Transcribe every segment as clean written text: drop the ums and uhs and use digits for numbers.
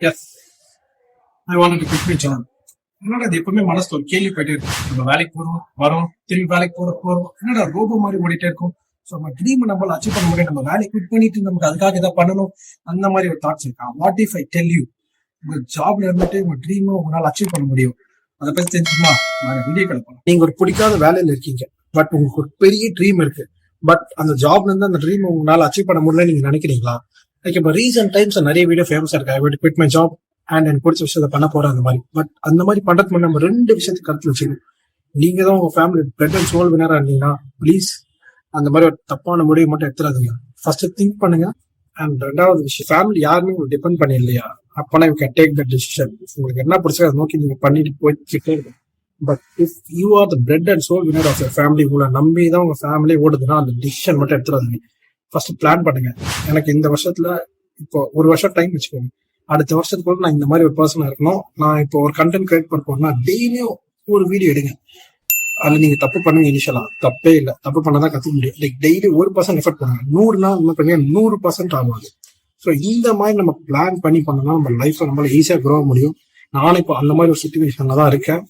S, I want to quit my job. என்னடா அது எப்பவுமே மனசுல ஒரு கேள்வி போயிட்டே இருக்கும். நம்ம வேலைக்கு போறோம், வரோம், திரும்பி வேலைக்கு போறோம். என்னடா ரோபோ மாதிரி ஓடிட்டே இருக்கும். ஸோ நம்ம ட்ரீம் நம்மளால அச்சீவ் பண்ண முடியும். நம்ம வேலையை குவிட் பண்ணிட்டு நமக்கு அதுக்காக இதை பண்ணணும், அந்த மாதிரி ஒரு தாட்ஸ் இருக்கா? What if I tell you, உங்க ஜாப்ல இருந்துட்டு உங்க ட்ரீமை உங்களால அச்சீவ் பண்ண முடியும். அதை பத்தி தெரிஞ்சுமா நாங்க வீடியோ கிளப்போம். நீங்க ஒரு பிடிக்காத வேலையில இருக்கீங்க, பட் உங்களுக்கு ஒரு பெரிய ட்ரீம் இருக்கு. பட் அந்த ஜாப்ல இருந்து அந்த ட்ரீம் உங்களால அச்சீவ் பண்ண முடியல நீங்க நினைக்கிறீங்களா? லைக் இப்போ ரீசென்ட் டைம்ஸ் நிறைய வீடியோ ஃபேமஸா இருக்கு. I will quit my job and எனக்கு பிடிச்ச விஷயத்த பண்ண போறேன் அந்த மாதிரி. பட் அந்த மாதிரி பண்றதுக்கு முன்னாடி நம்ம ரெண்டு விஷயத்துக்கு கருத்து வச்சுக்கணும். நீங்க தான் உங்க ஃபேமிலி பிரெட் அண்ட் சோல் வினரா இருந்தீங்கன்னா ப்ளீஸ் அந்த மாதிரி ஒரு தப்பான முடிவு மட்டும் எடுத்துறாதீங்க. ஃபர்ஸ்ட் திங்க் பண்ணுங்க. அண்ட் ரெண்டாவது விஷயம், ஃபேமிலி யாருமே உங்களுக்கு டிபெண்ட் பண்ணி இல்லையா, அப்பனா you can take the decision. உங்களுக்கு என்ன பிடிச்சோ அதை நோக்கி நீங்க பண்ணிட்டு போய்கிட்டே இருக்கும். But if you are the bread and sole winner of your family, உங்களை நம்பி தான் உங்க ஃபேமிலி ஓடுதுன்னா அந்த டிசிஷன் மட்டும் எடுத்துறாதீங்க. ஃபர்ஸ்ட் பிளான் பண்ணுங்க. எனக்கு இந்த வருஷத்துல இப்போ ஒரு வருஷம் டைம் வச்சுக்கோங்க. அடுத்த வருஷத்துக்குள்ள நான் இந்த மாதிரி ஒரு பர்சனா இருக்கணும். நான் இப்போ ஒரு கண்டென்ட் கிரியேட் பண்ண போறேன்னா டெய்லியும் ஒரு வீடியோ எடுங்க. அதுல நீங்க தப்பு பண்ணுங்க. இனிஷியலா தப்பே இல்லை, தப்பு பண்ணதான் கத்துக்க முடியும். லைக் டெய்லி 1% எஃபர்ட் பண்ணுங்க. 100 நாள் என்ன பண்ணுங்க, 100% ஆகாது. ஸோ இந்த மாதிரி நம்ம பிளான் பண்ணி பண்ணோம்னா நம்ம லைஃப்ல நம்மளால ஈஸியா க்ரோ முடியும். நானும் இப்போ அந்த மாதிரி ஒரு சுச்சுவேஷன்ல தான் இருக்கேன்.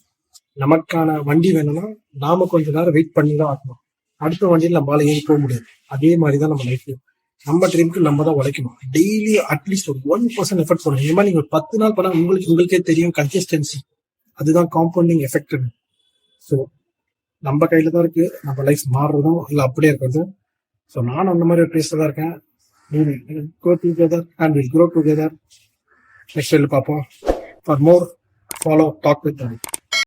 நமக்கான வண்டி வேணும்னா நாம கொஞ்ச நேரம் வெயிட் பண்ணி தான் ஆகணும். அடுத்த வண்டியில் நம்மளால ஏறி போக முடியாது. அதே மாதிரி தான் நம்ம லைஃப்லயும் நம்ம ட்ரீம்க்கு நம்ம தான் உழைக்கணும். டெய்லி அட்லீஸ்ட் ஒரு 1% எஃபர்ட் போடணும். இந்த மாதிரி நீங்க ஒரு 10 நாள் பண்ணா உங்களுக்கே தெரியும் கன்சிஸ்டன்சி. அதுதான் காம்பவுண்டிங் எஃபெக்ட். ஸோ நம்ம கையில தான் இருக்கு நம்ம லைஃப் மாறுறதும் இல்லை அப்படியே இருக்கிறதும். ஸோ நானும் அந்த மாதிரி ஒரு பிளேஸ்ல தான் இருக்கேன். Go together and we'll grow together. Next வீடியோல பார்ப்போம். For more, follow Talk with them.